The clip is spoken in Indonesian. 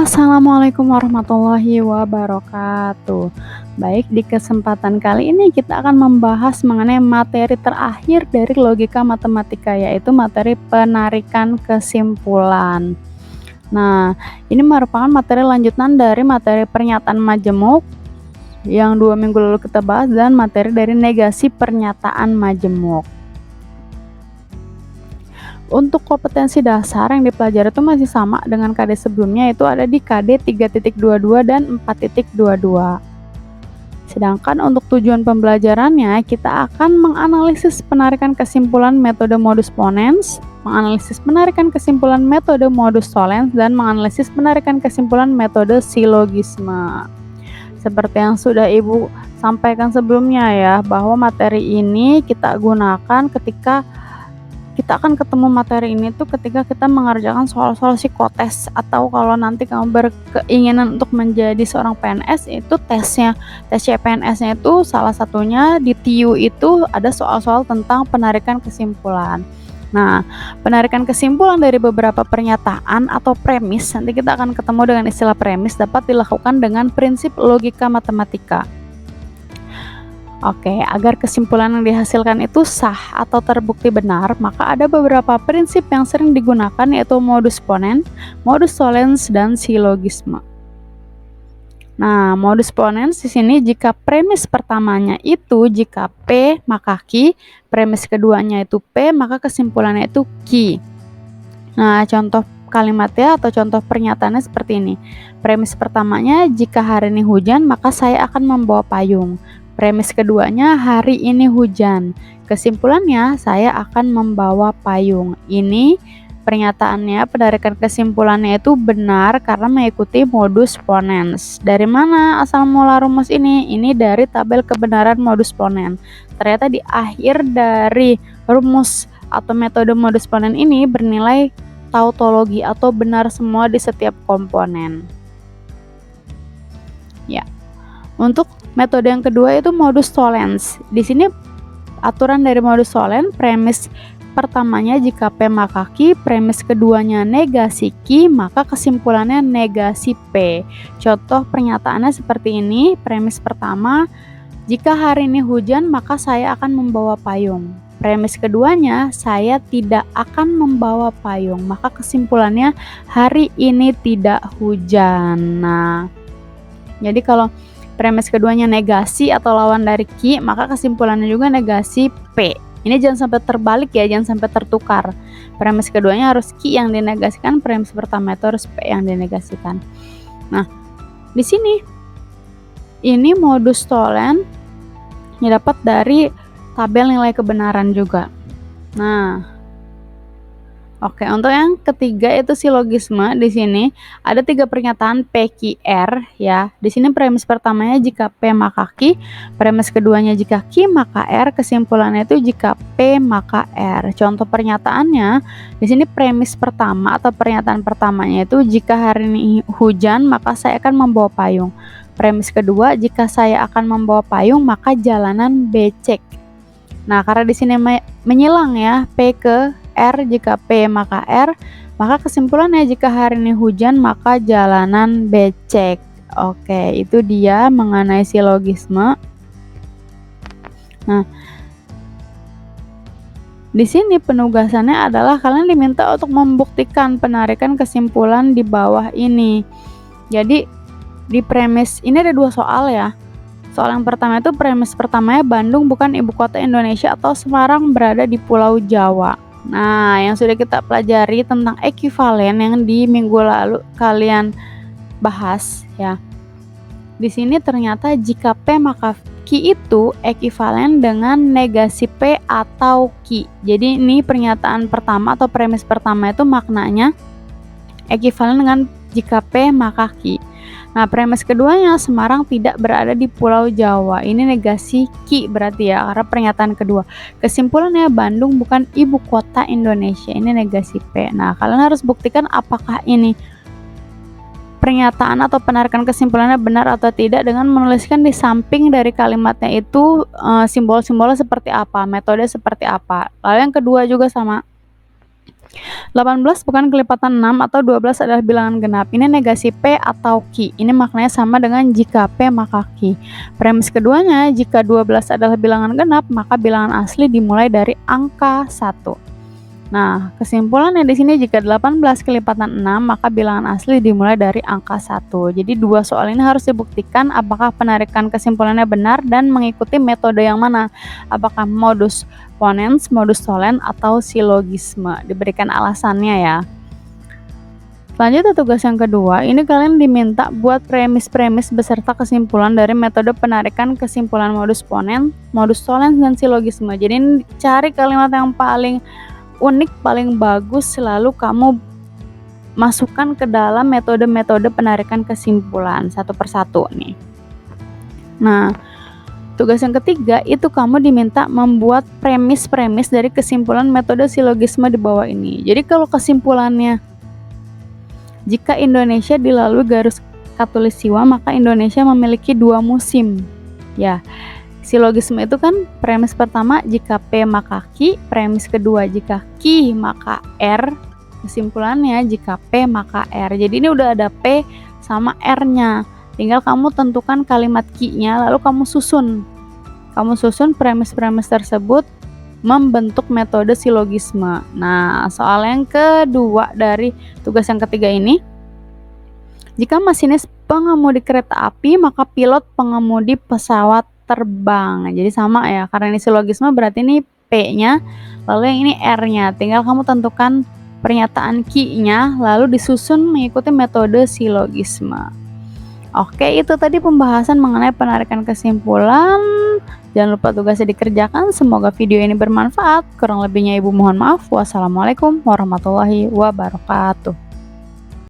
Assalamualaikum warahmatullahi wabarakatuh. Baik, di kesempatan kali ini kita akan membahas mengenai materi terakhir dari logika matematika, yaitu materi penarikan kesimpulan. Nah, ini merupakan materi lanjutan dari materi pernyataan majemuk yang 2 minggu lalu kita bahas dan materi dari negasi pernyataan majemuk. Untuk kompetensi dasar yang dipelajari itu masih sama dengan KD sebelumnya, yaitu ada di KD 3.22 dan 4.22. Sedangkan untuk tujuan pembelajarannya, kita akan menganalisis penarikan kesimpulan metode modus ponens, menganalisis penarikan kesimpulan metode modus solens, dan menganalisis penarikan kesimpulan metode silogisme. Seperti yang sudah Ibu sampaikan sebelumnya ya, bahwa materi ini kita gunakan ketika kita akan ketemu materi ini tuh ketika kita mengerjakan soal-soal psikotes, atau kalau nanti kamu berkeinginan untuk menjadi seorang PNS, itu tes CPNS-nya itu salah satunya di TIU itu ada soal-soal tentang penarikan kesimpulan. Nah, penarikan kesimpulan dari beberapa pernyataan atau premis, nanti kita akan ketemu dengan istilah premis, dapat dilakukan dengan prinsip logika matematika. Oke, agar kesimpulan yang dihasilkan itu sah atau terbukti benar, maka ada beberapa prinsip yang sering digunakan, yaitu modus ponens, modus solens, dan silogisme. Nah, modus ponens di sini jika premis pertamanya itu jika P maka Q, premis keduanya itu P maka kesimpulannya itu Q. Nah, contoh kalimatnya atau contoh pernyataannya seperti ini. Premis pertamanya jika hari ini hujan maka saya akan membawa payung. Premis keduanya hari ini hujan. Kesimpulannya saya akan membawa payung. Ini pernyataannya, penarikan kesimpulannya itu benar karena mengikuti modus ponens. Dari mana asal mula rumus ini? Ini dari tabel kebenaran modus ponens. Ternyata di akhir dari rumus atau metode modus ponens ini bernilai tautologi atau benar semua di setiap komponen. Ya. Untuk metode yang kedua itu modus solens. Di sini aturan dari modus solens, premis pertamanya jika P maka Q, premis keduanya negasi Q, maka kesimpulannya negasi P. Contoh pernyataannya seperti ini. Premis pertama, jika hari ini hujan maka saya akan membawa payung. Premis keduanya, saya tidak akan membawa payung, maka kesimpulannya hari ini tidak hujan. Nah, jadi kalau premis keduanya negasi atau lawan dari Q, maka kesimpulannya juga negasi P. Ini jangan sampai terbalik ya, jangan sampai tertukar. Premis keduanya harus Q yang dinegasikan, premis pertama itu harus P yang dinegasikan. Nah, di sini ini modus solens dapat dari tabel nilai kebenaran juga. Nah, oke, untuk yang ketiga itu silogisme. Di sini ada 3 pernyataan P, Q, R ya. Di sini premis pertamanya jika P maka Q, premis keduanya jika Q maka R, kesimpulannya itu jika P maka R. Contoh pernyataannya, di sini premis pertama atau pernyataan pertamanya itu jika hari ini hujan maka saya akan membawa payung. Premis kedua, jika saya akan membawa payung maka jalanan becek. Nah, karena di sini menyilang ya, P ke R, jika P maka R, maka kesimpulannya jika hari ini hujan maka jalanan becek. Oke, itu dia mengenai silogisme. Nah, di sini penugasannya adalah kalian diminta untuk membuktikan penarikan kesimpulan di bawah ini. Jadi di premis ini ada 2 soal ya. Soal yang pertama itu premis pertamanya Bandung bukan ibu kota Indonesia atau Semarang berada di Pulau Jawa. Nah, yang sudah kita pelajari tentang ekuivalen yang di minggu lalu kalian bahas ya. Di sini ternyata jika P maka Q itu ekuivalen dengan negasi P atau Q. Jadi ini pernyataan pertama atau premis pertama itu maknanya ekuivalen dengan jika P maka Q. Nah, premis keduanya Semarang tidak berada di Pulau Jawa. Ini negasi Q berarti ya, karena pernyataan kedua. Kesimpulannya Bandung bukan ibu kota Indonesia. Ini negasi P. Nah, kalian harus buktikan apakah ini pernyataan atau penarikan kesimpulannya benar atau tidak dengan menuliskan di samping dari kalimatnya itu simbol-simbolnya seperti apa, metode seperti apa. Lalu yang kedua juga sama. 18 bukan kelipatan 6 atau 12 adalah bilangan genap. Ini negasi P atau Q. Ini maknanya sama dengan jika P maka Q. Premis keduanya, jika 12 adalah bilangan genap, maka bilangan asli dimulai dari angka 1. Nah, kesimpulannya di sini jika 18 kelipatan 6, maka bilangan asli dimulai dari angka 1. Jadi dua soal ini harus dibuktikan apakah penarikan kesimpulannya benar dan mengikuti metode yang mana. Apakah modus ponens, modus tollens, atau silogisme. Diberikan alasannya ya. Lanjut ke tugas yang kedua, ini kalian diminta buat premis-premis beserta kesimpulan dari metode penarikan kesimpulan modus ponens, modus tollens, dan silogisme. Jadi ini cari kalimat yang paling unik, paling bagus, selalu kamu masukkan ke dalam metode-metode penarikan kesimpulan satu persatu nih. Nah, tugas yang ketiga itu kamu diminta membuat premis-premis dari kesimpulan metode silogisme di bawah ini. Jadi kalau kesimpulannya, jika Indonesia dilalui garis khatulistiwa, maka Indonesia memiliki 2 musim. Ya, silogisme itu kan premis pertama jika P maka Q, premis kedua jika Q maka R, kesimpulannya jika P maka R. Jadi ini udah ada P sama R-nya. Tinggal kamu tentukan kalimat Q-nya, lalu kamu susun. Kamu susun premis-premis tersebut membentuk metode silogisme. Nah, soal yang kedua dari tugas yang ketiga ini, jika masinis pengemudi kereta api, maka pilot pengemudi pesawat terbang. Jadi sama ya, karena ini silogisme berarti ini P-nya, lalu yang ini R-nya. Tinggal kamu tentukan pernyataan Q-nya, lalu disusun mengikuti metode silogisme. Oke, itu tadi pembahasan mengenai penarikan kesimpulan. Jangan lupa tugasnya dikerjakan. Semoga video ini bermanfaat. Kurang lebihnya Ibu mohon maaf. Wassalamualaikum warahmatullahi wabarakatuh.